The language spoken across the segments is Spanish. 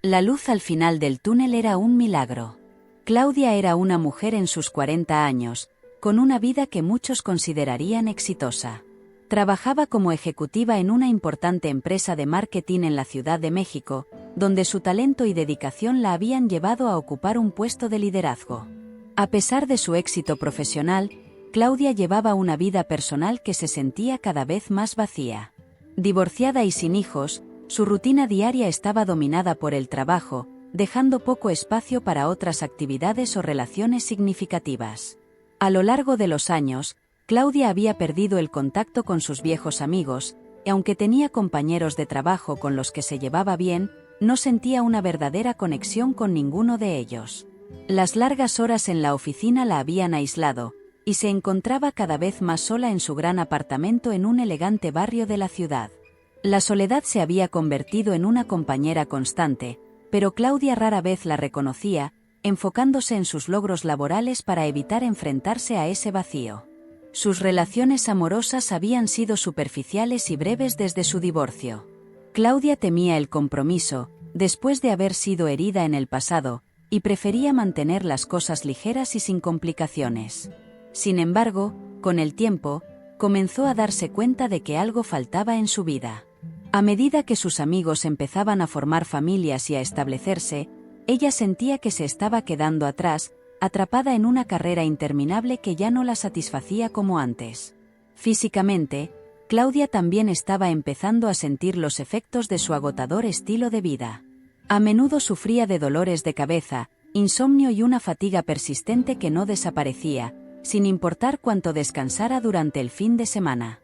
La luz al final del túnel era un milagro. Claudia era una mujer en sus 40 años, con una vida que muchos considerarían exitosa. Trabajaba como ejecutiva en una importante empresa de marketing en la Ciudad de México, donde su talento y dedicación la habían llevado a ocupar un puesto de liderazgo. A pesar de su éxito profesional, Claudia llevaba una vida personal que se sentía cada vez más vacía. Divorciada y sin hijos, su rutina diaria estaba dominada por el trabajo, dejando poco espacio para otras actividades o relaciones significativas. A lo largo de los años, Claudia había perdido el contacto con sus viejos amigos, y aunque tenía compañeros de trabajo con los que se llevaba bien, no sentía una verdadera conexión con ninguno de ellos. Las largas horas en la oficina la habían aislado, y se encontraba cada vez más sola en su gran apartamento en un elegante barrio de la ciudad. La soledad se había convertido en una compañera constante, pero Claudia rara vez la reconocía, enfocándose en sus logros laborales para evitar enfrentarse a ese vacío. Sus relaciones amorosas habían sido superficiales y breves desde su divorcio. Claudia temía el compromiso, después de haber sido herida en el pasado, y prefería mantener las cosas ligeras y sin complicaciones. Sin embargo, con el tiempo, comenzó a darse cuenta de que algo faltaba en su vida. A medida que sus amigos empezaban a formar familias y a establecerse, ella sentía que se estaba quedando atrás, atrapada en una carrera interminable que ya no la satisfacía como antes. Físicamente, Claudia también estaba empezando a sentir los efectos de su agotador estilo de vida. A menudo sufría de dolores de cabeza, insomnio y una fatiga persistente que no desaparecía, sin importar cuánto descansara durante el fin de semana.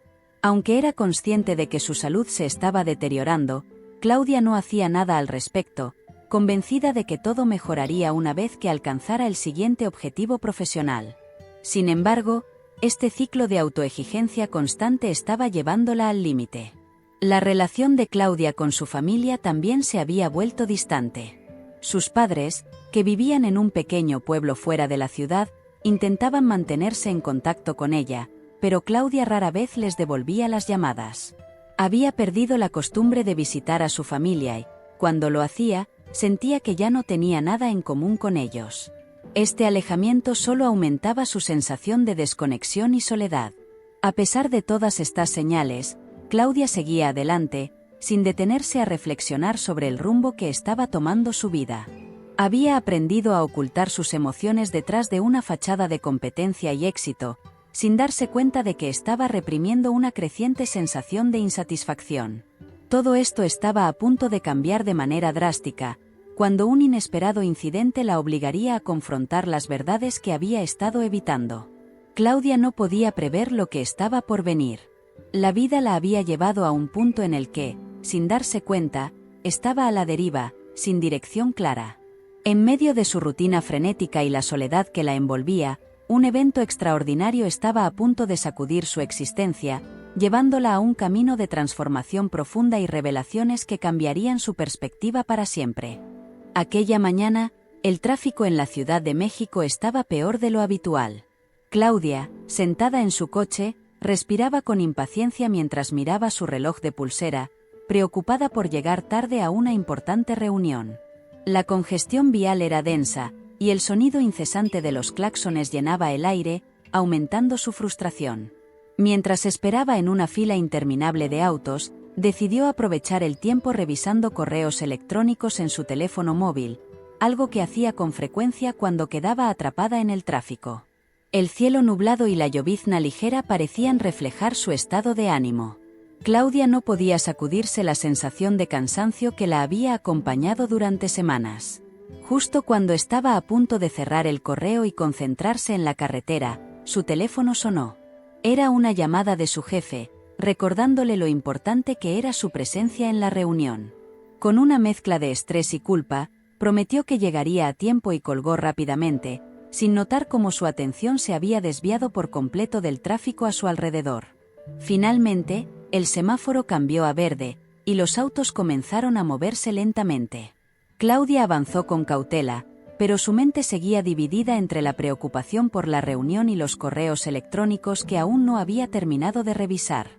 Aunque era consciente de que su salud se estaba deteriorando, Claudia no hacía nada al respecto, convencida de que todo mejoraría una vez que alcanzara el siguiente objetivo profesional. Sin embargo, este ciclo de autoexigencia constante estaba llevándola al límite. La relación de Claudia con su familia también se había vuelto distante. Sus padres, que vivían en un pequeño pueblo fuera de la ciudad, intentaban mantenerse en contacto con ella, pero Claudia rara vez les devolvía las llamadas. Había perdido la costumbre de visitar a su familia y, cuando lo hacía, sentía que ya no tenía nada en común con ellos. Este alejamiento solo aumentaba su sensación de desconexión y soledad. A pesar de todas estas señales, Claudia seguía adelante, sin detenerse a reflexionar sobre el rumbo que estaba tomando su vida. Había aprendido a ocultar sus emociones detrás de una fachada de competencia y éxito, sin darse cuenta de que estaba reprimiendo una creciente sensación de insatisfacción. Todo esto estaba a punto de cambiar de manera drástica, cuando un inesperado incidente la obligaría a confrontar las verdades que había estado evitando. Claudia no podía prever lo que estaba por venir. La vida la había llevado a un punto en el que, sin darse cuenta, estaba a la deriva, sin dirección clara. En medio de su rutina frenética y la soledad que la envolvía, un evento extraordinario estaba a punto de sacudir su existencia, llevándola a un camino de transformación profunda y revelaciones que cambiarían su perspectiva para siempre. Aquella mañana, el tráfico en la Ciudad de México estaba peor de lo habitual. Claudia, sentada en su coche, respiraba con impaciencia mientras miraba su reloj de pulsera, preocupada por llegar tarde a una importante reunión. La congestión vial era densa, y el sonido incesante de los claxones llenaba el aire, aumentando su frustración. Mientras esperaba en una fila interminable de autos, decidió aprovechar el tiempo revisando correos electrónicos en su teléfono móvil, algo que hacía con frecuencia cuando quedaba atrapada en el tráfico. El cielo nublado y la llovizna ligera parecían reflejar su estado de ánimo. Claudia no podía sacudirse la sensación de cansancio que la había acompañado durante semanas. Justo cuando estaba a punto de cerrar el correo y concentrarse en la carretera, su teléfono sonó. Era una llamada de su jefe, recordándole lo importante que era su presencia en la reunión. Con una mezcla de estrés y culpa, prometió que llegaría a tiempo y colgó rápidamente, sin notar cómo su atención se había desviado por completo del tráfico a su alrededor. Finalmente, el semáforo cambió a verde, y los autos comenzaron a moverse lentamente. Claudia avanzó con cautela, pero su mente seguía dividida entre la preocupación por la reunión y los correos electrónicos que aún no había terminado de revisar.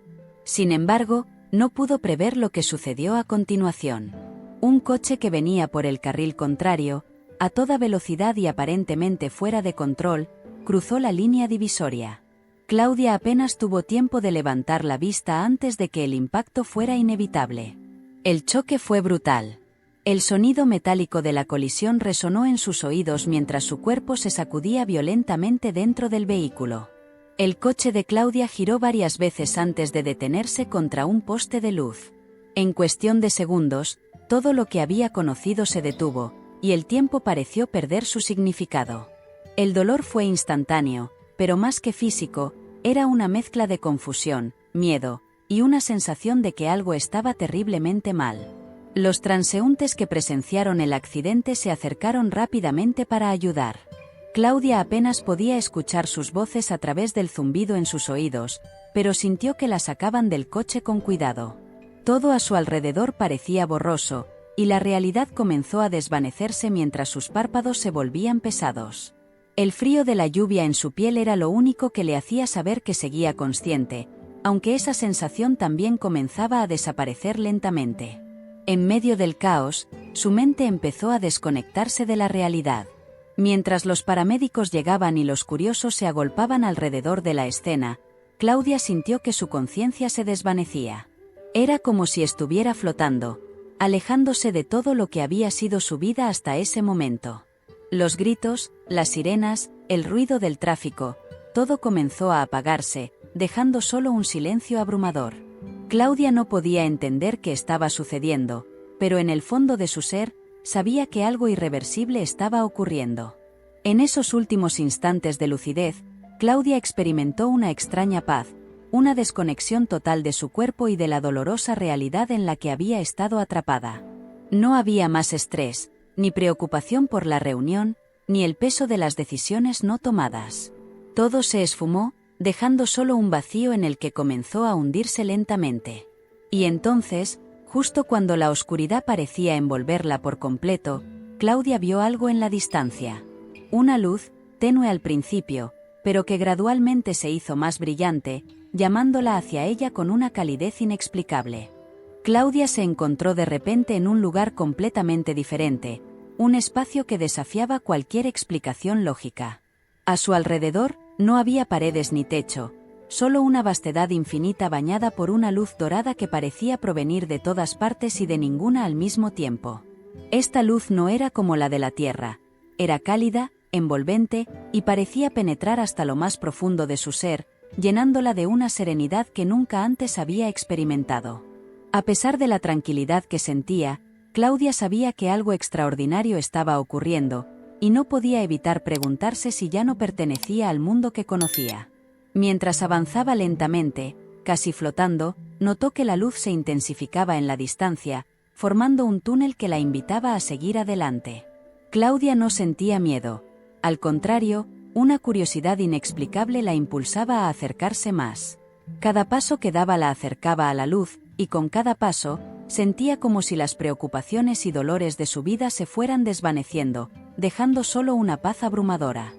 Sin embargo, no pudo prever lo que sucedió a continuación. Un coche que venía por el carril contrario, a toda velocidad y aparentemente fuera de control, cruzó la línea divisoria. Claudia apenas tuvo tiempo de levantar la vista antes de que el impacto fuera inevitable. El choque fue brutal. El sonido metálico de la colisión resonó en sus oídos mientras su cuerpo se sacudía violentamente dentro del vehículo. El coche de Claudia giró varias veces antes de detenerse contra un poste de luz. En cuestión de segundos, todo lo que había conocido se detuvo, y el tiempo pareció perder su significado. El dolor fue instantáneo, pero más que físico, era una mezcla de confusión, miedo, y una sensación de que algo estaba terriblemente mal. Los transeúntes que presenciaron el accidente se acercaron rápidamente para ayudar. Claudia apenas podía escuchar sus voces a través del zumbido en sus oídos, pero sintió que la sacaban del coche con cuidado. Todo a su alrededor parecía borroso, y la realidad comenzó a desvanecerse mientras sus párpados se volvían pesados. El frío de la lluvia en su piel era lo único que le hacía saber que seguía consciente, aunque esa sensación también comenzaba a desaparecer lentamente. En medio del caos, su mente empezó a desconectarse de la realidad. Mientras los paramédicos llegaban y los curiosos se agolpaban alrededor de la escena, Claudia sintió que su conciencia se desvanecía. Era como si estuviera flotando, alejándose de todo lo que había sido su vida hasta ese momento. Los gritos, las sirenas, el ruido del tráfico, todo comenzó a apagarse, dejando solo un silencio abrumador. Claudia no podía entender qué estaba sucediendo, pero en el fondo de su ser, sabía que algo irreversible estaba ocurriendo. En esos últimos instantes de lucidez, Claudia experimentó una extraña paz, una desconexión total de su cuerpo y de la dolorosa realidad en la que había estado atrapada. No había más estrés, ni preocupación por la reunión, ni el peso de las decisiones no tomadas. Todo se esfumó, dejando solo un vacío en el que comenzó a hundirse lentamente. Y entonces, justo cuando la oscuridad parecía envolverla por completo, Claudia vio algo en la distancia. Una luz, tenue al principio, pero que gradualmente se hizo más brillante, llamándola hacia ella con una calidez inexplicable. Claudia se encontró de repente en un lugar completamente diferente, un espacio que desafiaba cualquier explicación lógica. A su alrededor, no había paredes ni techo, solo una vastedad infinita bañada por una luz dorada que parecía provenir de todas partes y de ninguna al mismo tiempo. Esta luz no era como la de la Tierra, era cálida, envolvente, y parecía penetrar hasta lo más profundo de su ser, llenándola de una serenidad que nunca antes había experimentado. A pesar de la tranquilidad que sentía, Claudia sabía que algo extraordinario estaba ocurriendo, y no podía evitar preguntarse si ya no pertenecía al mundo que conocía. Mientras avanzaba lentamente, casi flotando, notó que la luz se intensificaba en la distancia, formando un túnel que la invitaba a seguir adelante. Claudia no sentía miedo. Al contrario, una curiosidad inexplicable la impulsaba a acercarse más. Cada paso que daba la acercaba a la luz, y con cada paso, sentía como si las preocupaciones y dolores de su vida se fueran desvaneciendo, dejando solo una paz abrumadora.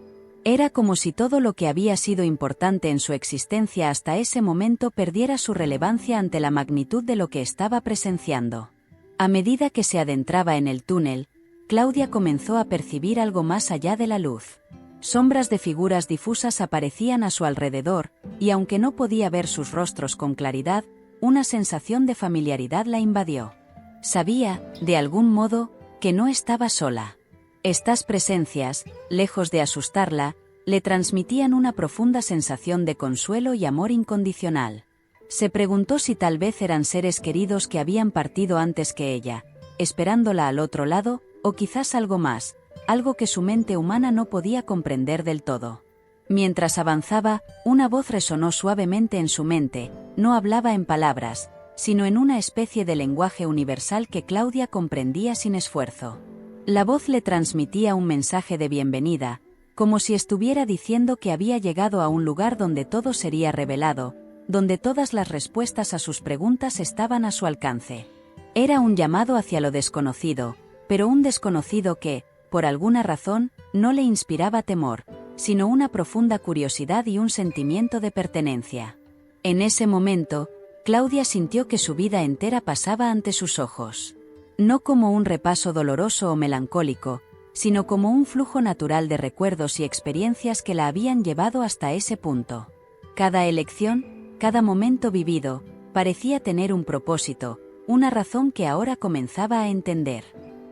Era como si todo lo que había sido importante en su existencia hasta ese momento perdiera su relevancia ante la magnitud de lo que estaba presenciando. A medida que se adentraba en el túnel, Claudia comenzó a percibir algo más allá de la luz. Sombras de figuras difusas aparecían a su alrededor, y aunque no podía ver sus rostros con claridad, una sensación de familiaridad la invadió. Sabía, de algún modo, que no estaba sola. Estas presencias, lejos de asustarla, le transmitían una profunda sensación de consuelo y amor incondicional. Se preguntó si tal vez eran seres queridos que habían partido antes que ella, esperándola al otro lado, o quizás algo más, algo que su mente humana no podía comprender del todo. Mientras avanzaba, una voz resonó suavemente en su mente, no hablaba en palabras, sino en una especie de lenguaje universal que Claudia comprendía sin esfuerzo. La voz le transmitía un mensaje de bienvenida, como si estuviera diciendo que había llegado a un lugar donde todo sería revelado, donde todas las respuestas a sus preguntas estaban a su alcance. Era un llamado hacia lo desconocido, pero un desconocido que, por alguna razón, no le inspiraba temor, sino una profunda curiosidad y un sentimiento de pertenencia. En ese momento, Claudia sintió que su vida entera pasaba ante sus ojos. no como un repaso doloroso o melancólico, sino como un flujo natural de recuerdos y experiencias que la habían llevado hasta ese punto. Cada elección, cada momento vivido, parecía tener un propósito, una razón que ahora comenzaba a entender.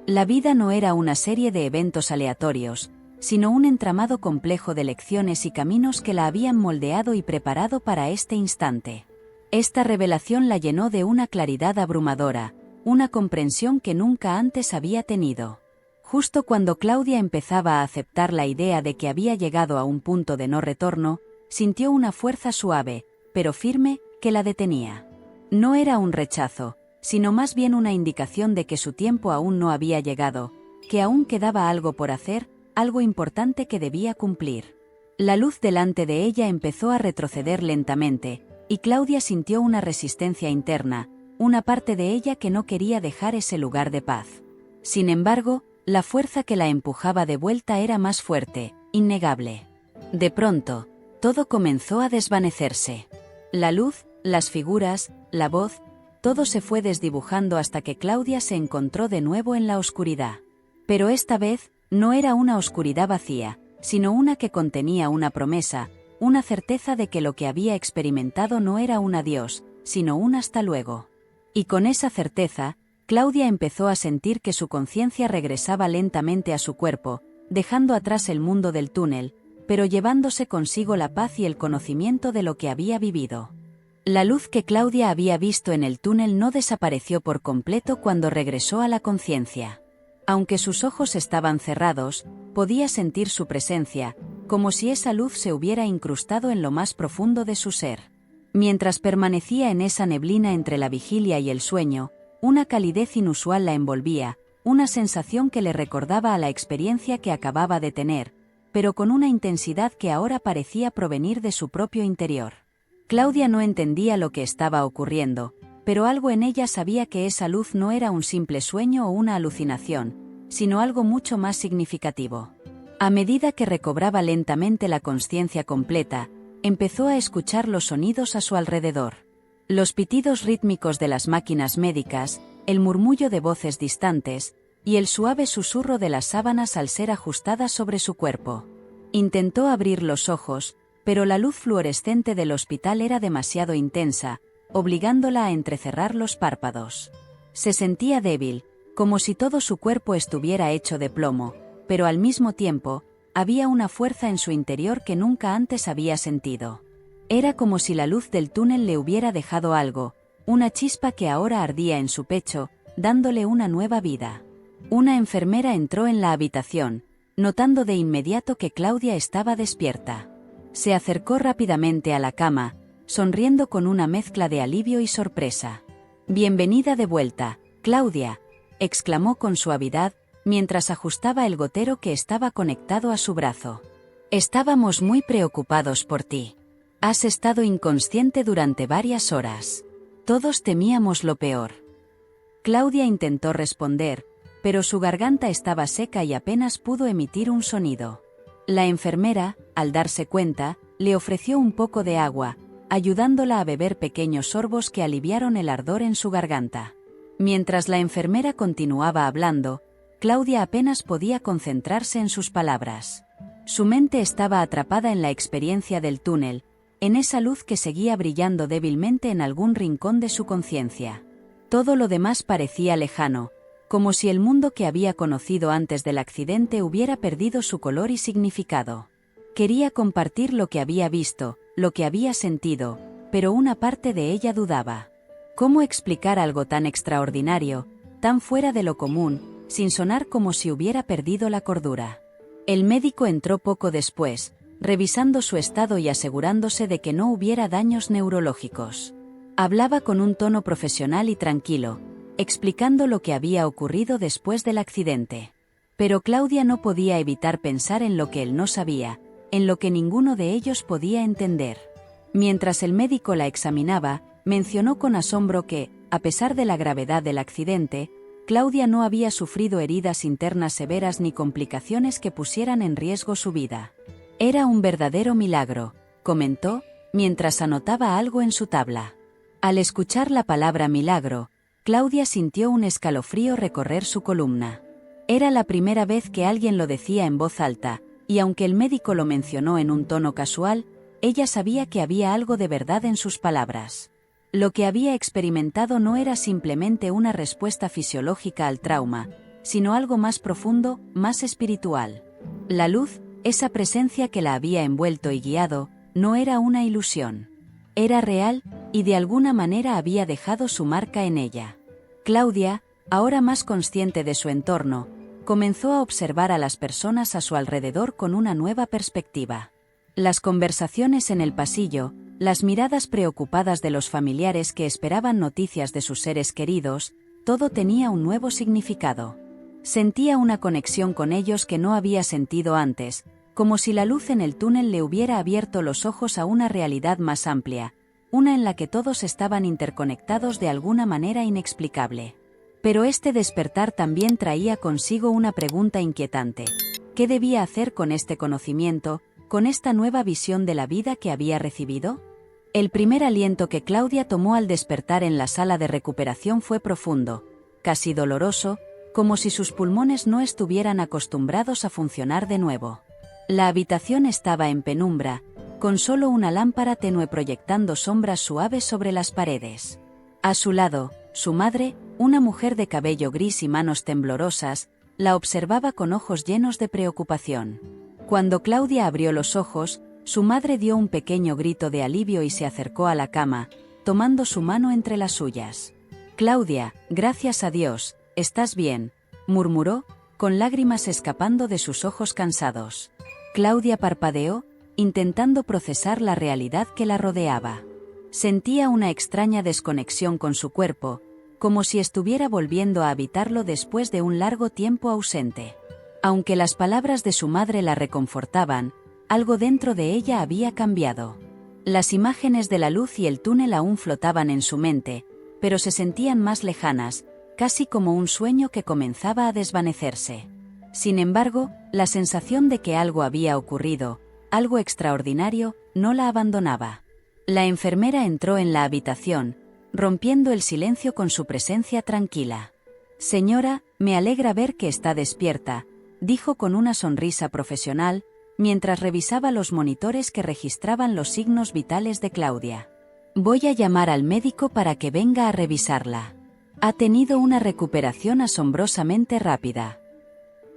La vida no era una serie de eventos aleatorios, sino un entramado complejo de lecciones y caminos que la habían moldeado y preparado para este instante. Esta revelación la llenó de una claridad abrumadora, una comprensión que nunca antes había tenido. Justo cuando Claudia empezaba a aceptar la idea de que había llegado a un punto de no retorno, sintió una fuerza suave, pero firme, que la detenía. No era un rechazo, sino más bien una indicación de que su tiempo aún no había llegado, que aún quedaba algo por hacer, algo importante que debía cumplir. La luz delante de ella empezó a retroceder lentamente, y Claudia sintió una resistencia interna, una parte de ella que no quería dejar ese lugar de paz. Sin embargo, la fuerza que la empujaba de vuelta era más fuerte, innegable. De pronto, todo comenzó a desvanecerse. La luz, las figuras, la voz, todo se fue desdibujando hasta que Claudia se encontró de nuevo en la oscuridad. Pero esta vez, no era una oscuridad vacía, sino una que contenía una promesa, una certeza de que lo que había experimentado no era un adiós, sino un hasta luego. Y con esa certeza, Claudia empezó a sentir que su conciencia regresaba lentamente a su cuerpo, dejando atrás el mundo del túnel, pero llevándose consigo la paz y el conocimiento de lo que había vivido. La luz que Claudia había visto en el túnel no desapareció por completo cuando regresó a la conciencia. Aunque sus ojos estaban cerrados, podía sentir su presencia, como si esa luz se hubiera incrustado en lo más profundo de su ser. Mientras permanecía en esa neblina entre la vigilia y el sueño, una calidez inusual la envolvía, una sensación que le recordaba a la experiencia que acababa de tener, pero con una intensidad que ahora parecía provenir de su propio interior. Claudia no entendía lo que estaba ocurriendo, pero algo en ella sabía que esa luz no era un simple sueño o una alucinación, sino algo mucho más significativo. A medida que recobraba lentamente la consciencia completa, empezó a escuchar los sonidos a su alrededor. Los pitidos rítmicos de las máquinas médicas, el murmullo de voces distantes, y el suave susurro de las sábanas al ser ajustadas sobre su cuerpo. Intentó abrir los ojos, pero la luz fluorescente del hospital era demasiado intensa, obligándola a entrecerrar los párpados. Se sentía débil, como si todo su cuerpo estuviera hecho de plomo, pero al mismo tiempo, había una fuerza en su interior que nunca antes había sentido. Era como si la luz del túnel le hubiera dejado algo, una chispa que ahora ardía en su pecho, dándole una nueva vida. Una enfermera entró en la habitación, notando de inmediato que Claudia estaba despierta. Se acercó rápidamente a la cama, sonriendo con una mezcla de alivio y sorpresa. «Bienvenida de vuelta, Claudia», exclamó con suavidad, mientras ajustaba el gotero que estaba conectado a su brazo. «Estábamos muy preocupados por ti. Has estado inconsciente durante varias horas. Todos temíamos lo peor». Claudia intentó responder, pero su garganta estaba seca y apenas pudo emitir un sonido. La enfermera, al darse cuenta, le ofreció un poco de agua, ayudándola a beber pequeños sorbos que aliviaron el ardor en su garganta. Mientras la enfermera continuaba hablando, Claudia apenas podía concentrarse en sus palabras. Su mente estaba atrapada en la experiencia del túnel, en esa luz que seguía brillando débilmente en algún rincón de su conciencia. Todo lo demás parecía lejano, como si el mundo que había conocido antes del accidente hubiera perdido su color y significado. Quería compartir lo que había visto, lo que había sentido, pero una parte de ella dudaba. ¿Cómo explicar algo tan extraordinario, tan fuera de lo común, sin sonar como si hubiera perdido la cordura? El médico entró poco después, revisando su estado y asegurándose de que no hubiera daños neurológicos. Hablaba con un tono profesional y tranquilo, explicando lo que había ocurrido después del accidente. Pero Claudia no podía evitar pensar en lo que él no sabía, en lo que ninguno de ellos podía entender. Mientras el médico la examinaba, mencionó con asombro que, a pesar de la gravedad del accidente, Claudia no había sufrido heridas internas severas ni complicaciones que pusieran en riesgo su vida. Era un verdadero milagro, comentó, mientras anotaba algo en su tabla. Al escuchar la palabra milagro, Claudia sintió un escalofrío recorrer su columna. Era la primera vez que alguien lo decía en voz alta, y aunque el médico lo mencionó en un tono casual, ella sabía que había algo de verdad en sus palabras. Lo que había experimentado no era simplemente una respuesta fisiológica al trauma, sino algo más profundo, más espiritual. La luz, esa presencia que la había envuelto y guiado, no era una ilusión. Era real, y de alguna manera había dejado su marca en ella. Claudia, ahora más consciente de su entorno, comenzó a observar a las personas a su alrededor con una nueva perspectiva. Las conversaciones en el pasillo, las miradas preocupadas de los familiares que esperaban noticias de sus seres queridos, todo tenía un nuevo significado. Sentía una conexión con ellos que no había sentido antes, como si la luz en el túnel le hubiera abierto los ojos a una realidad más amplia, una en la que todos estaban interconectados de alguna manera inexplicable. Pero este despertar también traía consigo una pregunta inquietante. ¿Qué debía hacer con este conocimiento, con esta nueva visión de la vida que había recibido? El primer aliento que Claudia tomó al despertar en la sala de recuperación fue profundo, casi doloroso, como si sus pulmones no estuvieran acostumbrados a funcionar de nuevo. La habitación estaba en penumbra, con solo una lámpara tenue proyectando sombras suaves sobre las paredes. A su lado, su madre, una mujer de cabello gris y manos temblorosas, la observaba con ojos llenos de preocupación. Cuando Claudia abrió los ojos, su madre dio un pequeño grito de alivio y se acercó a la cama, tomando su mano entre las suyas. «Claudia, gracias a Dios, ¿estás bien?», murmuró, con lágrimas escapando de sus ojos cansados. Claudia parpadeó, intentando procesar la realidad que la rodeaba. Sentía una extraña desconexión con su cuerpo, como si estuviera volviendo a habitarlo después de un largo tiempo ausente. Aunque las palabras de su madre la reconfortaban, algo dentro de ella había cambiado. Las imágenes de la luz y el túnel aún flotaban en su mente, pero se sentían más lejanas, casi como un sueño que comenzaba a desvanecerse. Sin embargo, la sensación de que algo había ocurrido, algo extraordinario, no la abandonaba. La enfermera entró en la habitación, rompiendo el silencio con su presencia tranquila. «Señora, me alegra ver que está despierta», dijo con una sonrisa profesional, mientras revisaba los monitores que registraban los signos vitales de Claudia. «Voy a llamar al médico para que venga a revisarla. Ha tenido una recuperación asombrosamente rápida».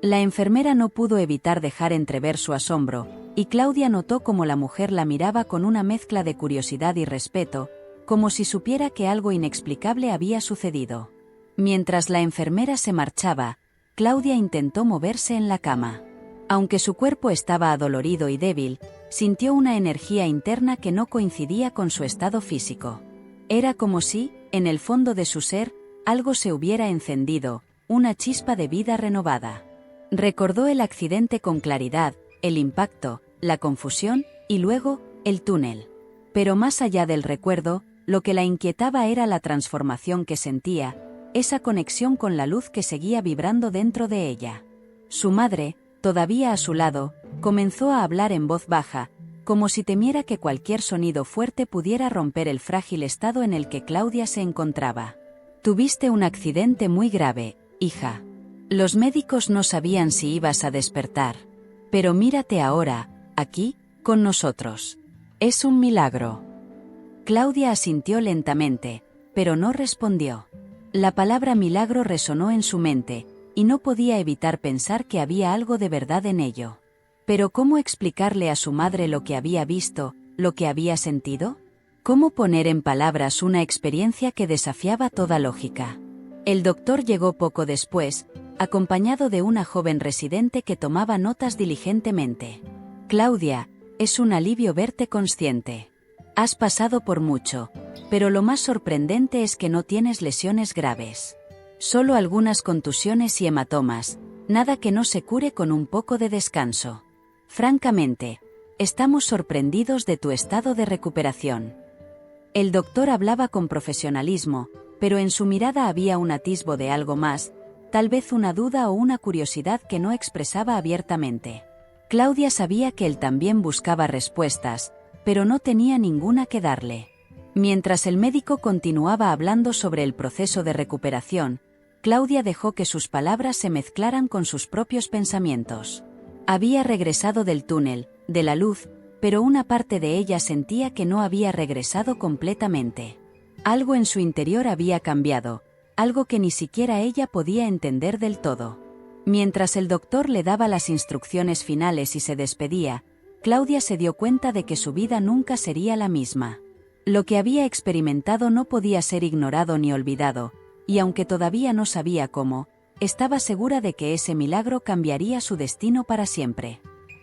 La enfermera no pudo evitar dejar entrever su asombro, y Claudia notó cómo la mujer la miraba con una mezcla de curiosidad y respeto, como si supiera que algo inexplicable había sucedido. Mientras la enfermera se marchaba, Claudia intentó moverse en la cama. Aunque su cuerpo estaba adolorido y débil, sintió una energía interna que no coincidía con su estado físico. Era como si, en el fondo de su ser, algo se hubiera encendido, una chispa de vida renovada. Recordó el accidente con claridad, el impacto, la confusión, y luego, el túnel. Pero más allá del recuerdo, lo que la inquietaba era la transformación que sentía, esa conexión con la luz que seguía vibrando dentro de ella. Su madre, todavía a su lado, comenzó a hablar en voz baja, como si temiera que cualquier sonido fuerte pudiera romper el frágil estado en el que Claudia se encontraba. «Tuviste un accidente muy grave, hija. Los médicos no sabían si ibas a despertar. Pero mírate ahora, aquí, con nosotros. Es un milagro». Claudia asintió lentamente, pero no respondió. La palabra milagro resonó en su mente, y no podía evitar pensar que había algo de verdad en ello. Pero ¿cómo explicarle a su madre lo que había visto, lo que había sentido? ¿Cómo poner en palabras una experiencia que desafiaba toda lógica? El doctor llegó poco después, acompañado de una joven residente que tomaba notas diligentemente. «Claudia, es un alivio verte consciente. Has pasado por mucho, pero lo más sorprendente es que no tienes lesiones graves. Solo algunas contusiones y hematomas, nada que no se cure con un poco de descanso. Francamente, estamos sorprendidos de tu estado de recuperación». El doctor hablaba con profesionalismo, pero en su mirada había un atisbo de algo más, tal vez una duda o una curiosidad que no expresaba abiertamente. Claudia sabía que él también buscaba respuestas, pero no tenía ninguna que darle. Mientras el médico continuaba hablando sobre el proceso de recuperación, Claudia dejó que sus palabras se mezclaran con sus propios pensamientos. Había regresado del túnel, de la luz, pero una parte de ella sentía que no había regresado completamente. Algo en su interior había cambiado, algo que ni siquiera ella podía entender del todo. Mientras el doctor le daba las instrucciones finales y se despedía, Claudia se dio cuenta de que su vida nunca sería la misma. Lo que había experimentado no podía ser ignorado ni olvidado, y aunque todavía no sabía cómo, estaba segura de que ese milagro cambiaría su destino para siempre.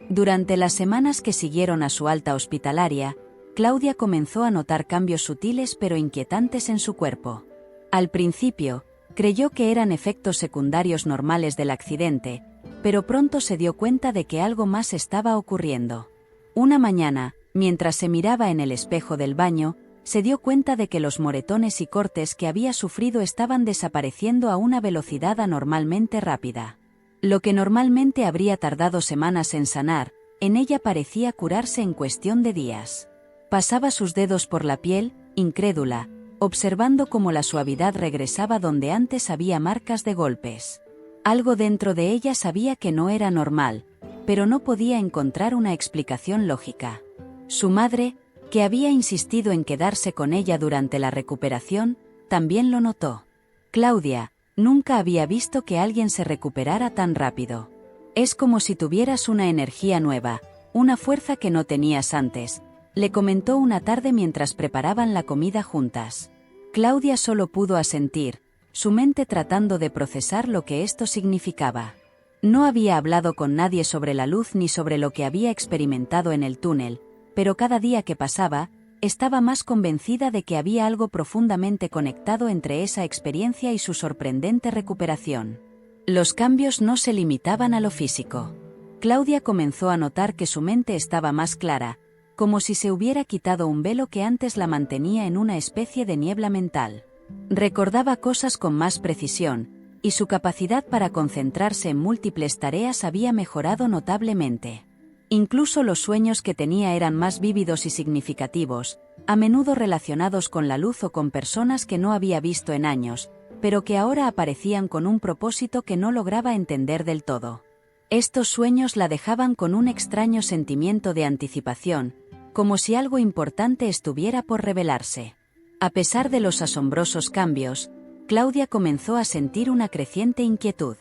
Durante las semanas que siguieron a su alta hospitalaria, Claudia comenzó a notar cambios sutiles pero inquietantes en su cuerpo. Al principio, creyó que eran efectos secundarios normales del accidente, pero pronto se dio cuenta de que algo más estaba ocurriendo. Una mañana, mientras se miraba en el espejo del baño, se dio cuenta de que los moretones y cortes que había sufrido estaban desapareciendo a una velocidad anormalmente rápida. Lo que normalmente habría tardado semanas en sanar, en ella parecía curarse en cuestión de días. Pasaba sus dedos por la piel, incrédula, observando cómo la suavidad regresaba donde antes había marcas de golpes. Algo dentro de ella sabía que no era normal, pero no podía encontrar una explicación lógica. Su madre, que había insistido en quedarse con ella durante la recuperación, también lo notó. Claudia, nunca había visto que alguien se recuperara tan rápido. Es como si tuvieras una energía nueva, una fuerza que no tenías antes, le comentó una tarde mientras preparaban la comida juntas. Claudia solo pudo asentir, su mente tratando de procesar lo que esto significaba. No había hablado con nadie sobre la luz ni sobre lo que había experimentado en el túnel, pero cada día que pasaba, estaba más convencida de que había algo profundamente conectado entre esa experiencia y su sorprendente recuperación. Los cambios no se limitaban a lo físico. Claudia comenzó a notar que su mente estaba más clara, como si se hubiera quitado un velo que antes la mantenía en una especie de niebla mental. Recordaba cosas con más precisión, y su capacidad para concentrarse en múltiples tareas había mejorado notablemente. Incluso los sueños que tenía eran más vívidos y significativos, a menudo relacionados con la luz o con personas que no había visto en años, pero que ahora aparecían con un propósito que no lograba entender del todo. Estos sueños la dejaban con un extraño sentimiento de anticipación, como si algo importante estuviera por revelarse. A pesar de los asombrosos cambios, Claudia comenzó a sentir una creciente inquietud.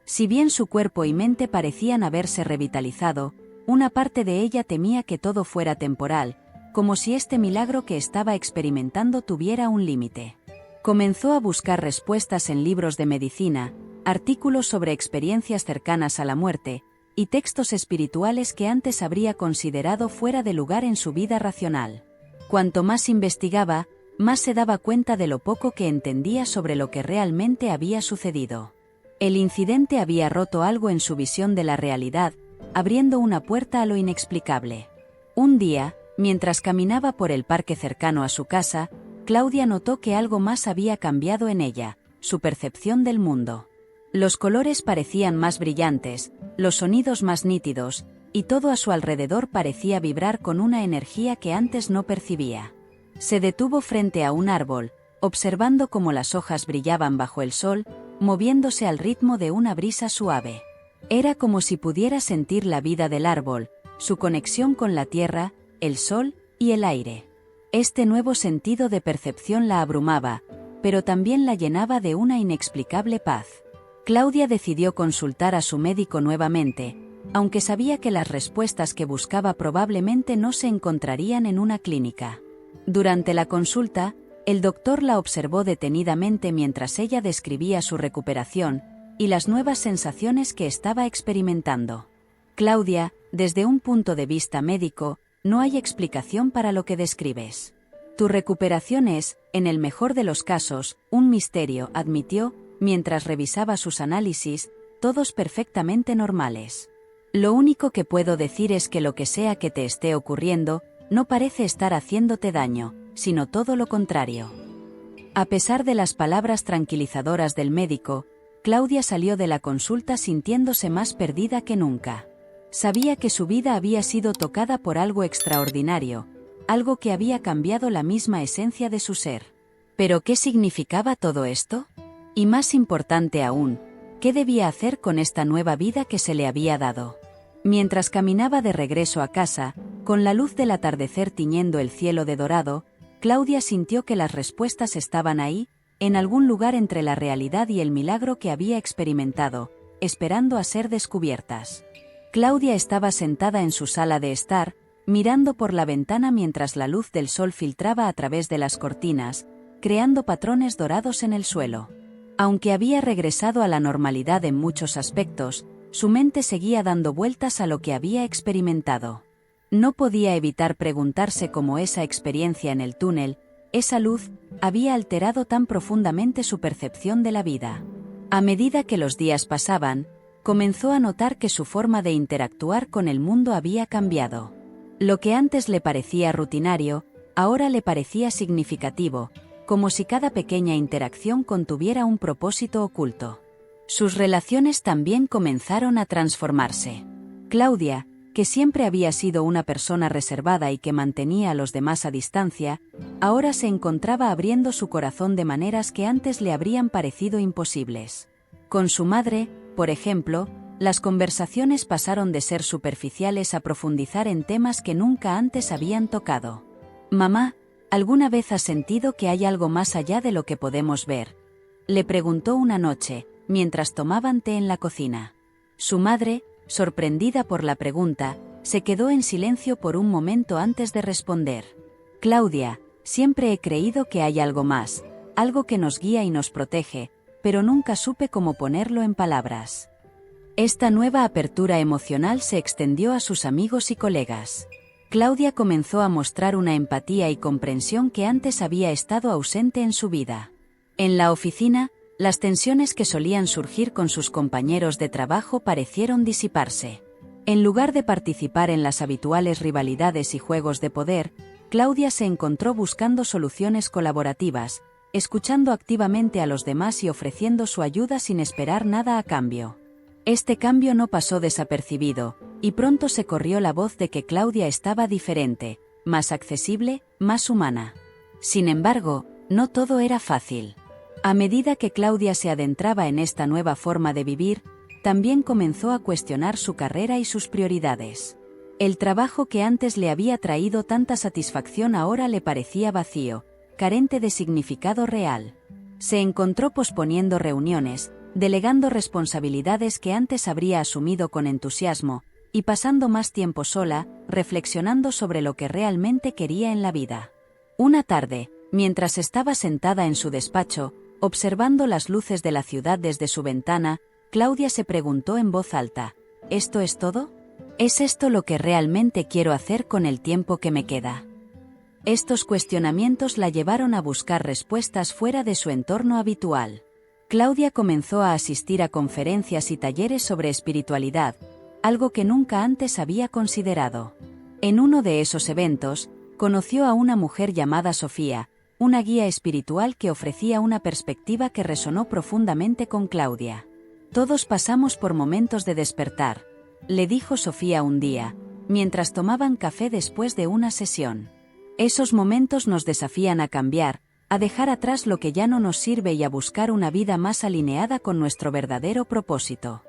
Si bien su cuerpo y mente parecían haberse revitalizado, una parte de ella temía que todo fuera temporal, como si este milagro que estaba experimentando tuviera un límite. Comenzó a buscar respuestas en libros de medicina, artículos sobre experiencias cercanas a la muerte, y textos espirituales que antes habría considerado fuera de lugar en su vida racional. Cuanto más investigaba, más se daba cuenta de lo poco que entendía sobre lo que realmente había sucedido. El incidente había roto algo en su visión de la realidad, abriendo una puerta a lo inexplicable. Un día, mientras caminaba por el parque cercano a su casa, Claudia notó que algo más había cambiado en ella, su percepción del mundo. Los colores parecían más brillantes, los sonidos más nítidos, y todo a su alrededor parecía vibrar con una energía que antes no percibía. Se detuvo frente a un árbol, observando cómo las hojas brillaban bajo el sol, moviéndose al ritmo de una brisa suave. Era como si pudiera sentir la vida del árbol, su conexión con la tierra, el sol y el aire. Este nuevo sentido de percepción la abrumaba, pero también la llenaba de una inexplicable paz. Claudia decidió consultar a su médico nuevamente, aunque sabía que las respuestas que buscaba probablemente no se encontrarían en una clínica. Durante la consulta, el doctor la observó detenidamente mientras ella describía su recuperación y las nuevas sensaciones que estaba experimentando. Claudia, desde un punto de vista médico, no hay explicación para lo que describes. Tu recuperación es, en el mejor de los casos, un misterio, admitió, mientras revisaba sus análisis, todos perfectamente normales. Lo único que puedo decir es que lo que sea que te esté ocurriendo, no parece estar haciéndote daño, sino todo lo contrario. A pesar de las palabras tranquilizadoras del médico, Claudia salió de la consulta sintiéndose más perdida que nunca. Sabía que su vida había sido tocada por algo extraordinario, algo que había cambiado la misma esencia de su ser. ¿Pero qué significaba todo esto? Y más importante aún, ¿qué debía hacer con esta nueva vida que se le había dado? Mientras caminaba de regreso a casa, con la luz del atardecer tiñendo el cielo de dorado, Claudia sintió que las respuestas estaban ahí, en algún lugar entre la realidad y el milagro que había experimentado, esperando a ser descubiertas. Claudia estaba sentada en su sala de estar, mirando por la ventana mientras la luz del sol filtraba a través de las cortinas, creando patrones dorados en el suelo. Aunque había regresado a la normalidad en muchos aspectos, su mente seguía dando vueltas a lo que había experimentado. No podía evitar preguntarse cómo esa experiencia en el túnel, esa luz, había alterado tan profundamente su percepción de la vida. A medida que los días pasaban, comenzó a notar que su forma de interactuar con el mundo había cambiado. Lo que antes le parecía rutinario, ahora le parecía significativo, como si cada pequeña interacción contuviera un propósito oculto. Sus relaciones también comenzaron a transformarse. Claudia, que siempre había sido una persona reservada y que mantenía a los demás a distancia, ahora se encontraba abriendo su corazón de maneras que antes le habrían parecido imposibles. Con su madre, por ejemplo, las conversaciones pasaron de ser superficiales a profundizar en temas que nunca antes habían tocado. «Mamá, ¿alguna vez has sentido que hay algo más allá de lo que podemos ver?», le preguntó una noche, mientras tomaban té en la cocina. Su madre, sorprendida por la pregunta, se quedó en silencio por un momento antes de responder. «Claudia, siempre he creído que hay algo más, algo que nos guía y nos protege, pero nunca supe cómo ponerlo en palabras». Esta nueva apertura emocional se extendió a sus amigos y colegas. Claudia comenzó a mostrar una empatía y comprensión que antes había estado ausente en su vida. En la oficina, las tensiones que solían surgir con sus compañeros de trabajo parecieron disiparse. En lugar de participar en las habituales rivalidades y juegos de poder, Claudia se encontró buscando soluciones colaborativas, escuchando activamente a los demás y ofreciendo su ayuda sin esperar nada a cambio. Este cambio no pasó desapercibido, y pronto se corrió la voz de que Claudia estaba diferente, más accesible, más humana. Sin embargo, no todo era fácil. A medida que Claudia se adentraba en esta nueva forma de vivir, también comenzó a cuestionar su carrera y sus prioridades. El trabajo que antes le había traído tanta satisfacción ahora le parecía vacío, carente de significado real. Se encontró posponiendo reuniones, delegando responsabilidades que antes habría asumido con entusiasmo, y pasando más tiempo sola, reflexionando sobre lo que realmente quería en la vida. Una tarde, mientras estaba sentada en su despacho, observando las luces de la ciudad desde su ventana, Claudia se preguntó en voz alta: ¿esto es todo? ¿Es esto lo que realmente quiero hacer con el tiempo que me queda? Estos cuestionamientos la llevaron a buscar respuestas fuera de su entorno habitual. Claudia comenzó a asistir a conferencias y talleres sobre espiritualidad, algo que nunca antes había considerado. En uno de esos eventos, conoció a una mujer llamada Sofía, una guía espiritual que ofrecía una perspectiva que resonó profundamente con Claudia. «Todos pasamos por momentos de despertar», le dijo Sofía un día, mientras tomaban café después de una sesión. «Esos momentos nos desafían a cambiar, a dejar atrás lo que ya no nos sirve y a buscar una vida más alineada con nuestro verdadero propósito».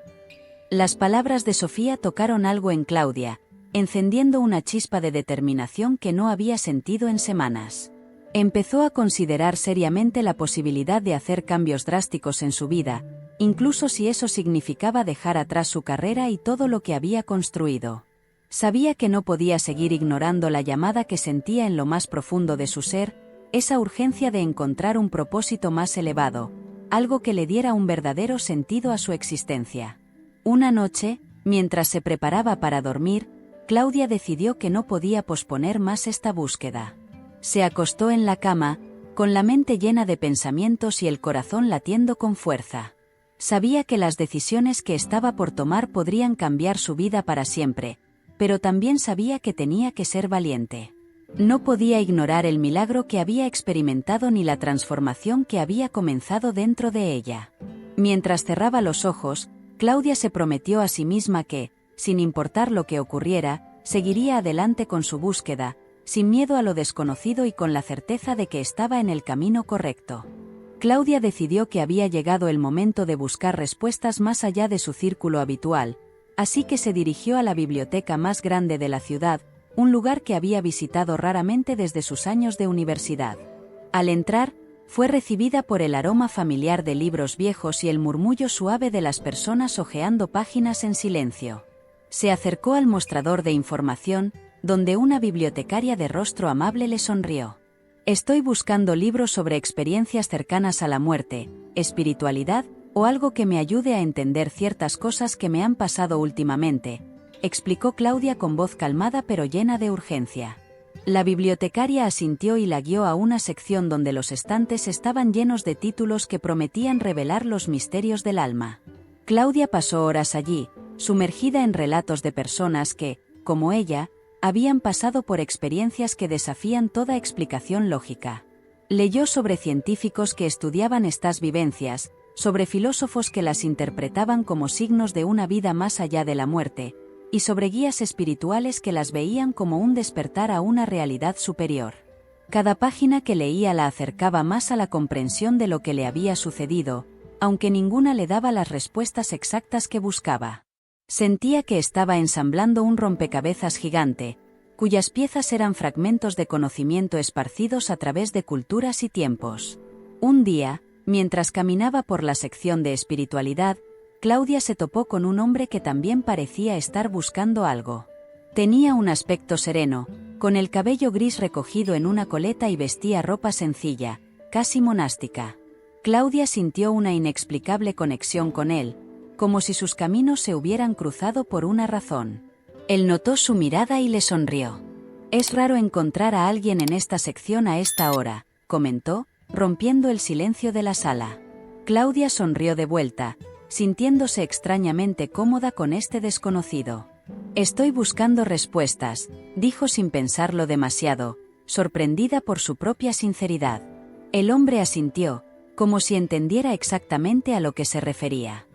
Las palabras de Sofía tocaron algo en Claudia, encendiendo una chispa de determinación que no había sentido en semanas. Empezó a considerar seriamente la posibilidad de hacer cambios drásticos en su vida, incluso si eso significaba dejar atrás su carrera y todo lo que había construido. Sabía que no podía seguir ignorando la llamada que sentía en lo más profundo de su ser, esa urgencia de encontrar un propósito más elevado, algo que le diera un verdadero sentido a su existencia. Una noche, mientras se preparaba para dormir, Claudia decidió que no podía posponer más esta búsqueda. Se acostó en la cama, con la mente llena de pensamientos y el corazón latiendo con fuerza. Sabía que las decisiones que estaba por tomar podrían cambiar su vida para siempre, pero también sabía que tenía que ser valiente. No podía ignorar el milagro que había experimentado ni la transformación que había comenzado dentro de ella. Mientras cerraba los ojos, Claudia se prometió a sí misma que, sin importar lo que ocurriera, seguiría adelante con su búsqueda, sin miedo a lo desconocido y con la certeza de que estaba en el camino correcto. Claudia decidió que había llegado el momento de buscar respuestas más allá de su círculo habitual, así que se dirigió a la biblioteca más grande de la ciudad, un lugar que había visitado raramente desde sus años de universidad. Al entrar, fue recibida por el aroma familiar de libros viejos y el murmullo suave de las personas hojeando páginas en silencio. Se acercó al mostrador de información, donde una bibliotecaria de rostro amable le sonrió. «Estoy buscando libros sobre experiencias cercanas a la muerte, espiritualidad o algo que me ayude a entender ciertas cosas que me han pasado últimamente», explicó Claudia con voz calmada pero llena de urgencia. La bibliotecaria asintió y la guió a una sección donde los estantes estaban llenos de títulos que prometían revelar los misterios del alma. Claudia pasó horas allí, sumergida en relatos de personas que, como ella, habían pasado por experiencias que desafían toda explicación lógica. Leyó sobre científicos que estudiaban estas vivencias, sobre filósofos que las interpretaban como signos de una vida más allá de la muerte, y sobre guías espirituales que las veían como un despertar a una realidad superior. Cada página que leía la acercaba más a la comprensión de lo que le había sucedido, aunque ninguna le daba las respuestas exactas que buscaba. Sentía que estaba ensamblando un rompecabezas gigante, cuyas piezas eran fragmentos de conocimiento esparcidos a través de culturas y tiempos. Un día, mientras caminaba por la sección de espiritualidad, Claudia se topó con un hombre que también parecía estar buscando algo. Tenía un aspecto sereno, con el cabello gris recogido en una coleta y vestía ropa sencilla, casi monástica. Claudia sintió una inexplicable conexión con él, como si sus caminos se hubieran cruzado por una razón. Él notó su mirada y le sonrió. «Es raro encontrar a alguien en esta sección a esta hora», comentó, rompiendo el silencio de la sala. Claudia sonrió de vuelta, sintiéndose extrañamente cómoda con este desconocido. «Estoy buscando respuestas», dijo sin pensarlo demasiado, sorprendida por su propia sinceridad. El hombre asintió, como si entendiera exactamente a lo que se refería.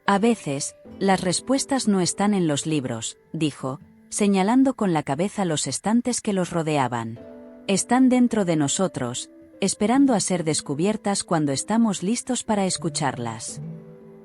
«A veces, las respuestas no están en los libros», dijo, señalando con la cabeza los estantes que los rodeaban. «Están dentro de nosotros, esperando a ser descubiertas cuando estamos listos para escucharlas».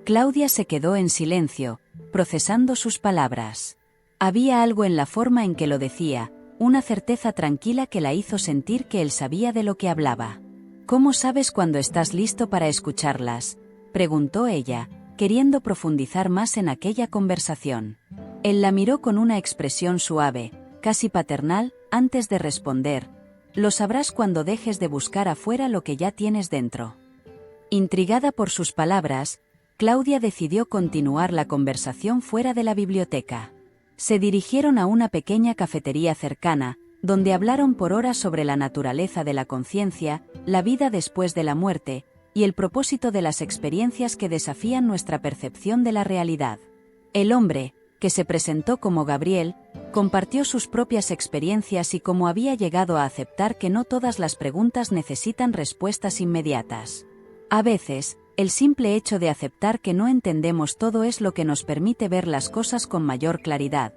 Claudia se quedó en silencio, procesando sus palabras. Había algo en la forma en que lo decía, una certeza tranquila que la hizo sentir que él sabía de lo que hablaba. «¿Cómo sabes cuando estás listo para escucharlas?», preguntó ella, queriendo profundizar más en aquella conversación. Él la miró con una expresión suave, casi paternal, antes de responder: «Lo sabrás cuando dejes de buscar afuera lo que ya tienes dentro». Intrigada por sus palabras, Claudia decidió continuar la conversación fuera de la biblioteca. Se dirigieron a una pequeña cafetería cercana, donde hablaron por horas sobre la naturaleza de la conciencia, la vida después de la muerte, y el propósito de las experiencias que desafían nuestra percepción de la realidad. El hombre, que se presentó como Gabriel, compartió sus propias experiencias y cómo había llegado a aceptar que no todas las preguntas necesitan respuestas inmediatas. A veces, el simple hecho de aceptar que no entendemos todo es lo que nos permite ver las cosas con mayor claridad,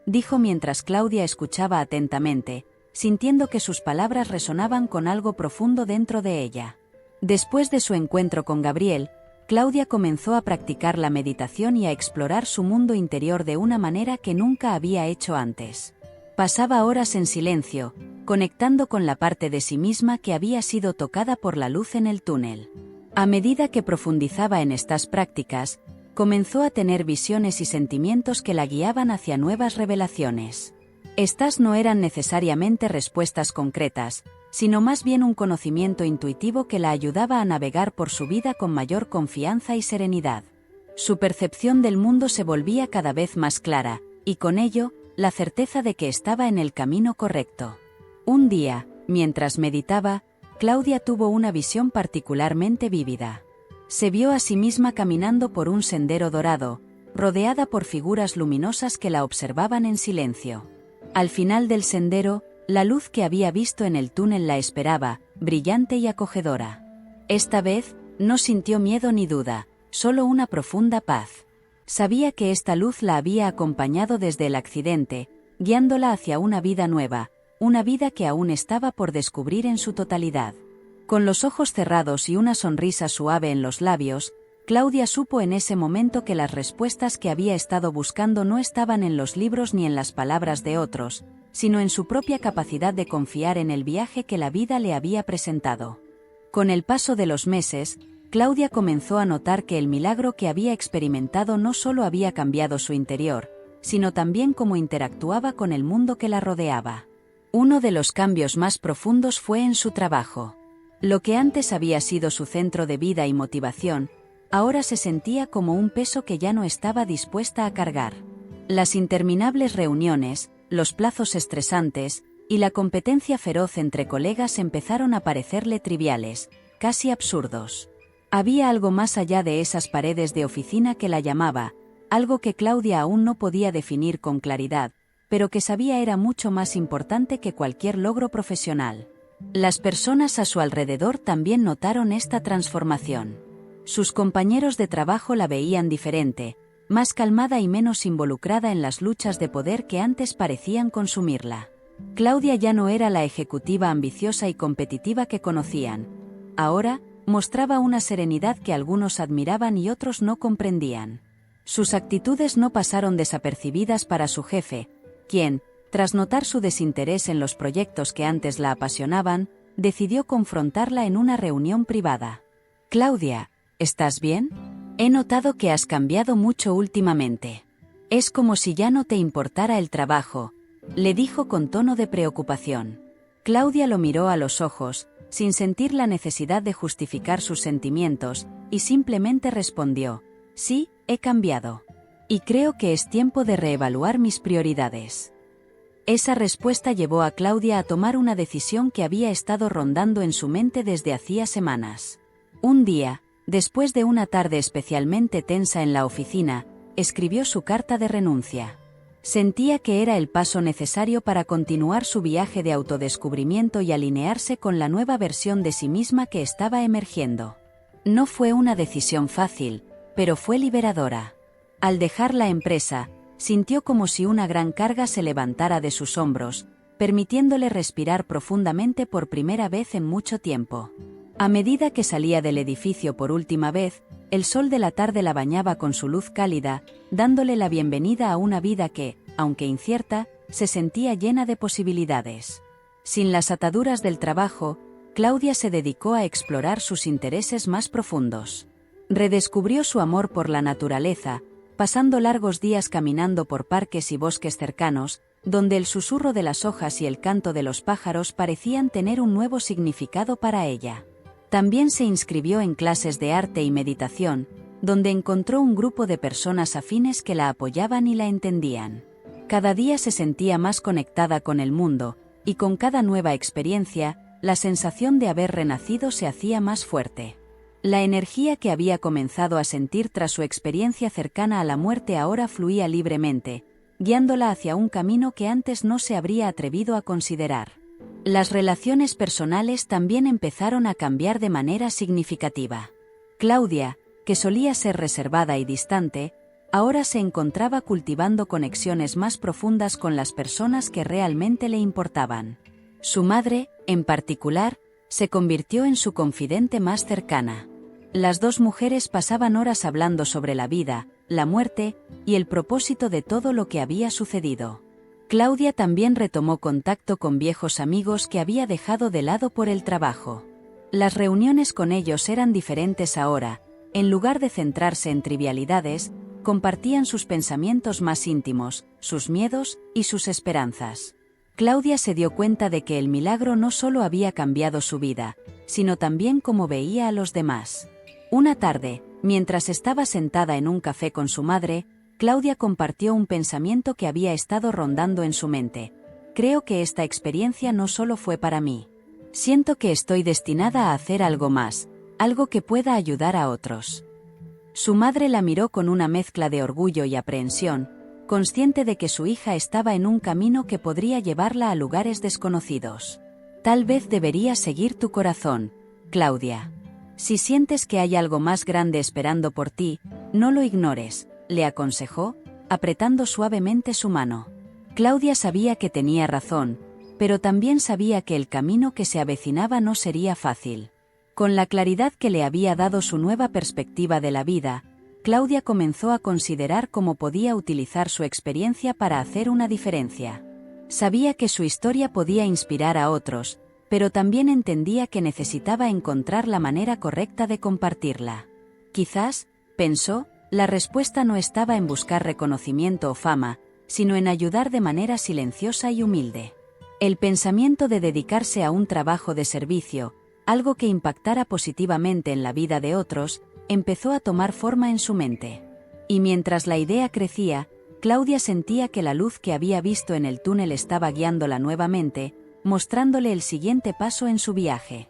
dijo mientras Claudia escuchaba atentamente, sintiendo que sus palabras resonaban con algo profundo dentro de ella. Después de su encuentro con Gabriel, Claudia comenzó a practicar la meditación y a explorar su mundo interior de una manera que nunca había hecho antes. Pasaba horas en silencio, conectando con la parte de sí misma que había sido tocada por la luz en el túnel. A medida que profundizaba en estas prácticas, comenzó a tener visiones y sentimientos que la guiaban hacia nuevas revelaciones. Estas no eran necesariamente respuestas concretas, sino más bien un conocimiento intuitivo que la ayudaba a navegar por su vida con mayor confianza y serenidad. Su percepción del mundo se volvía cada vez más clara, y con ello, la certeza de que estaba en el camino correcto. Un día, mientras meditaba, Claudia tuvo una visión particularmente vívida. Se vio a sí misma caminando por un sendero dorado, rodeada por figuras luminosas que la observaban en silencio. Al final del sendero, la luz que había visto en el túnel la esperaba, brillante y acogedora. Esta vez, no sintió miedo ni duda, solo una profunda paz. Sabía que esta luz la había acompañado desde el accidente, guiándola hacia una vida nueva, una vida que aún estaba por descubrir en su totalidad. Con los ojos cerrados y una sonrisa suave en los labios, Claudia supo en ese momento que las respuestas que había estado buscando no estaban en los libros ni en las palabras de otros, sino en su propia capacidad de confiar en el viaje que la vida le había presentado. Con el paso de los meses, Claudia comenzó a notar que el milagro que había experimentado no solo había cambiado su interior, sino también cómo interactuaba con el mundo que la rodeaba. Uno de los cambios más profundos fue en su trabajo. Lo que antes había sido su centro de vida y motivación, ahora se sentía como un peso que ya no estaba dispuesta a cargar. Las interminables reuniones, los plazos estresantes, y la competencia feroz entre colegas empezaron a parecerle triviales, casi absurdos. Había algo más allá de esas paredes de oficina que la llamaba, algo que Claudia aún no podía definir con claridad, pero que sabía era mucho más importante que cualquier logro profesional. Las personas a su alrededor también notaron esta transformación. Sus compañeros de trabajo la veían diferente, más calmada y menos involucrada en las luchas de poder que antes parecían consumirla. Claudia ya no era la ejecutiva ambiciosa y competitiva que conocían. Ahora, mostraba una serenidad que algunos admiraban y otros no comprendían. Sus actitudes no pasaron desapercibidas para su jefe, quien, tras notar su desinterés en los proyectos que antes la apasionaban, decidió confrontarla en una reunión privada. «Claudia, ¿estás bien? He notado que has cambiado mucho últimamente. Es como si ya no te importara el trabajo», le dijo con tono de preocupación. Claudia lo miró a los ojos, sin sentir la necesidad de justificar sus sentimientos, y simplemente respondió: «Sí, he cambiado. Y creo que es tiempo de reevaluar mis prioridades». Esa respuesta llevó a Claudia a tomar una decisión que había estado rondando en su mente desde hacía semanas. Un día, después de una tarde especialmente tensa en la oficina, escribió su carta de renuncia. Sentía que era el paso necesario para continuar su viaje de autodescubrimiento y alinearse con la nueva versión de sí misma que estaba emergiendo. No fue una decisión fácil, pero fue liberadora. Al dejar la empresa, sintió como si una gran carga se levantara de sus hombros, permitiéndole respirar profundamente por primera vez en mucho tiempo. A medida que salía del edificio por última vez, el sol de la tarde la bañaba con su luz cálida, dándole la bienvenida a una vida que, aunque incierta, se sentía llena de posibilidades. Sin las ataduras del trabajo, Claudia se dedicó a explorar sus intereses más profundos. Redescubrió su amor por la naturaleza, pasando largos días caminando por parques y bosques cercanos, donde el susurro de las hojas y el canto de los pájaros parecían tener un nuevo significado para ella. También se inscribió en clases de arte y meditación, donde encontró un grupo de personas afines que la apoyaban y la entendían. Cada día se sentía más conectada con el mundo, y con cada nueva experiencia, la sensación de haber renacido se hacía más fuerte. La energía que había comenzado a sentir tras su experiencia cercana a la muerte ahora fluía libremente, guiándola hacia un camino que antes no se habría atrevido a considerar. Las relaciones personales también empezaron a cambiar de manera significativa. Claudia, que solía ser reservada y distante, ahora se encontraba cultivando conexiones más profundas con las personas que realmente le importaban. Su madre, en particular, se convirtió en su confidente más cercana. Las dos mujeres pasaban horas hablando sobre la vida, la muerte y el propósito de todo lo que había sucedido. Claudia también retomó contacto con viejos amigos que había dejado de lado por el trabajo. Las reuniones con ellos eran diferentes ahora. En lugar de centrarse en trivialidades, compartían sus pensamientos más íntimos, sus miedos y sus esperanzas. Claudia se dio cuenta de que el milagro no solo había cambiado su vida, sino también cómo veía a los demás. Una tarde, mientras estaba sentada en un café con su madre, Claudia compartió un pensamiento que había estado rondando en su mente. «Creo que esta experiencia no solo fue para mí. Siento que estoy destinada a hacer algo más, algo que pueda ayudar a otros». Su madre la miró con una mezcla de orgullo y aprehensión, consciente de que su hija estaba en un camino que podría llevarla a lugares desconocidos. «Tal vez deberías seguir tu corazón, Claudia. Si sientes que hay algo más grande esperando por ti, no lo ignores», le aconsejó, apretando suavemente su mano. Claudia sabía que tenía razón, pero también sabía que el camino que se avecinaba no sería fácil. Con la claridad que le había dado su nueva perspectiva de la vida, Claudia comenzó a considerar cómo podía utilizar su experiencia para hacer una diferencia. Sabía que su historia podía inspirar a otros, pero también entendía que necesitaba encontrar la manera correcta de compartirla. Quizás, pensó, la respuesta no estaba en buscar reconocimiento o fama, sino en ayudar de manera silenciosa y humilde. El pensamiento de dedicarse a un trabajo de servicio, algo que impactara positivamente en la vida de otros, empezó a tomar forma en su mente. Y mientras la idea crecía, Claudia sentía que la luz que había visto en el túnel estaba guiándola nuevamente, mostrándole el siguiente paso en su viaje.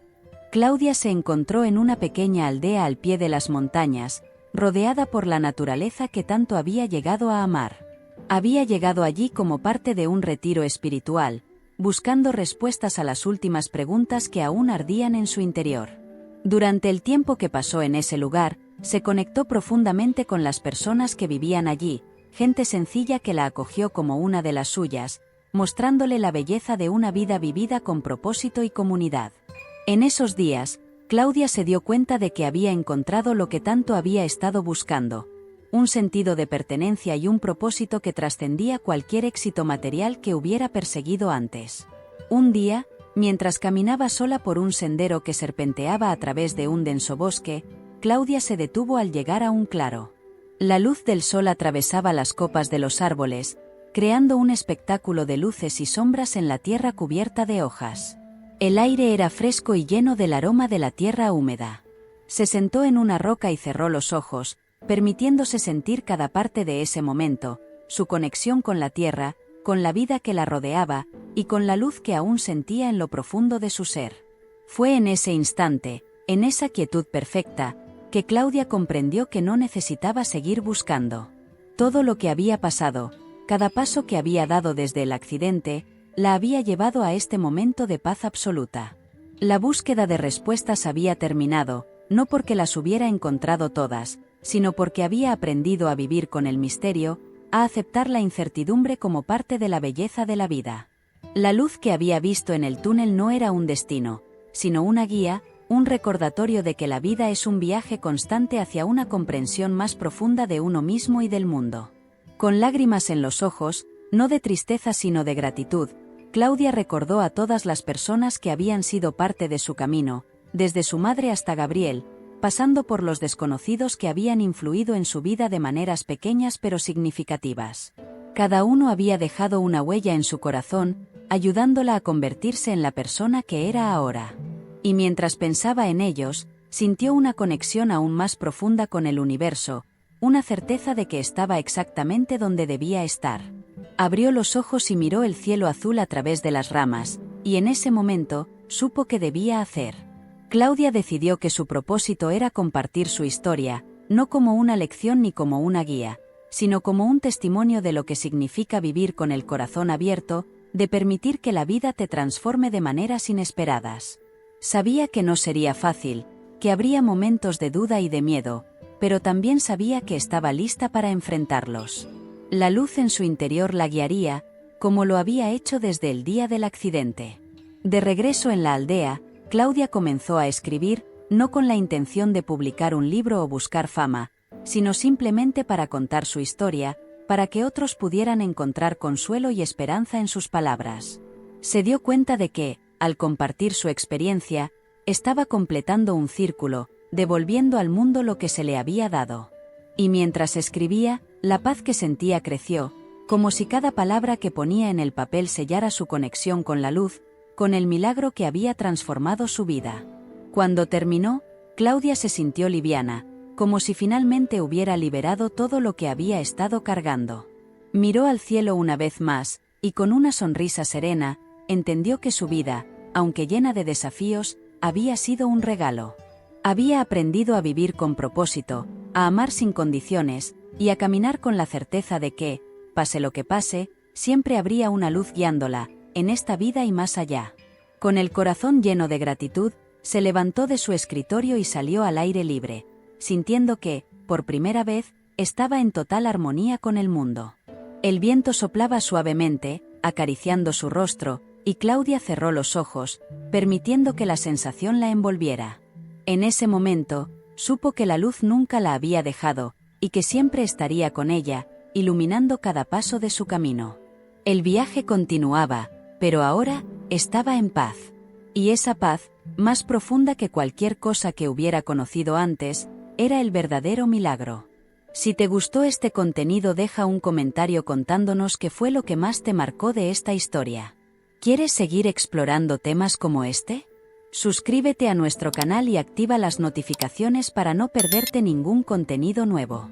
Claudia se encontró en una pequeña aldea al pie de las montañas, rodeada por la naturaleza que tanto había llegado a amar. Había llegado allí como parte de un retiro espiritual, buscando respuestas a las últimas preguntas que aún ardían en su interior. Durante el tiempo que pasó en ese lugar, se conectó profundamente con las personas que vivían allí, gente sencilla que la acogió como una de las suyas, mostrándole la belleza de una vida vivida con propósito y comunidad. En esos días, Claudia se dio cuenta de que había encontrado lo que tanto había estado buscando, un sentido de pertenencia y un propósito que trascendía cualquier éxito material que hubiera perseguido antes. Un día, mientras caminaba sola por un sendero que serpenteaba a través de un denso bosque, Claudia se detuvo al llegar a un claro. La luz del sol atravesaba las copas de los árboles, creando un espectáculo de luces y sombras en la tierra cubierta de hojas. El aire era fresco y lleno del aroma de la tierra húmeda. Se sentó en una roca y cerró los ojos, permitiéndose sentir cada parte de ese momento, su conexión con la tierra, con la vida que la rodeaba, y con la luz que aún sentía en lo profundo de su ser. Fue en ese instante, en esa quietud perfecta, que Claudia comprendió que no necesitaba seguir buscando. Todo lo que había pasado, cada paso que había dado desde el accidente, la había llevado a este momento de paz absoluta. La búsqueda de respuestas había terminado, no porque las hubiera encontrado todas, sino porque había aprendido a vivir con el misterio, a aceptar la incertidumbre como parte de la belleza de la vida. La luz que había visto en el túnel no era un destino, sino una guía, un recordatorio de que la vida es un viaje constante hacia una comprensión más profunda de uno mismo y del mundo. Con lágrimas en los ojos, no de tristeza sino de gratitud, Claudia recordó a todas las personas que habían sido parte de su camino, desde su madre hasta Gabriel, pasando por los desconocidos que habían influido en su vida de maneras pequeñas pero significativas. Cada uno había dejado una huella en su corazón, ayudándola a convertirse en la persona que era ahora. Y mientras pensaba en ellos, sintió una conexión aún más profunda con el universo, una certeza de que estaba exactamente donde debía estar. Abrió los ojos y miró el cielo azul a través de las ramas, y en ese momento, supo qué debía hacer. Claudia decidió que su propósito era compartir su historia, no como una lección ni como una guía, sino como un testimonio de lo que significa vivir con el corazón abierto, de permitir que la vida te transforme de maneras inesperadas. Sabía que no sería fácil, que habría momentos de duda y de miedo, pero también sabía que estaba lista para enfrentarlos. La luz en su interior la guiaría, como lo había hecho desde el día del accidente. De regreso en la aldea, Claudia comenzó a escribir, no con la intención de publicar un libro o buscar fama, sino simplemente para contar su historia, para que otros pudieran encontrar consuelo y esperanza en sus palabras. Se dio cuenta de que, al compartir su experiencia, estaba completando un círculo, devolviendo al mundo lo que se le había dado. Y mientras escribía, la paz que sentía creció, como si cada palabra que ponía en el papel sellara su conexión con la luz, con el milagro que había transformado su vida. Cuando terminó, Claudia se sintió liviana, como si finalmente hubiera liberado todo lo que había estado cargando. Miró al cielo una vez más, y con una sonrisa serena, entendió que su vida, aunque llena de desafíos, había sido un regalo. Había aprendido a vivir con propósito, a amar sin condiciones, y a caminar con la certeza de que, pase lo que pase, siempre habría una luz guiándola, en esta vida y más allá. Con el corazón lleno de gratitud, se levantó de su escritorio y salió al aire libre, sintiendo que, por primera vez, estaba en total armonía con el mundo. El viento soplaba suavemente, acariciando su rostro, y Claudia cerró los ojos, permitiendo que la sensación la envolviera. En ese momento, supo que la luz nunca la había dejado, y que siempre estaría con ella, iluminando cada paso de su camino. El viaje continuaba, pero ahora estaba en paz. Y esa paz, más profunda que cualquier cosa que hubiera conocido antes, era el verdadero milagro. Si te gustó este contenido, deja un comentario contándonos qué fue lo que más te marcó de esta historia. ¿Quieres seguir explorando temas como este? Suscríbete a nuestro canal y activa las notificaciones para no perderte ningún contenido nuevo.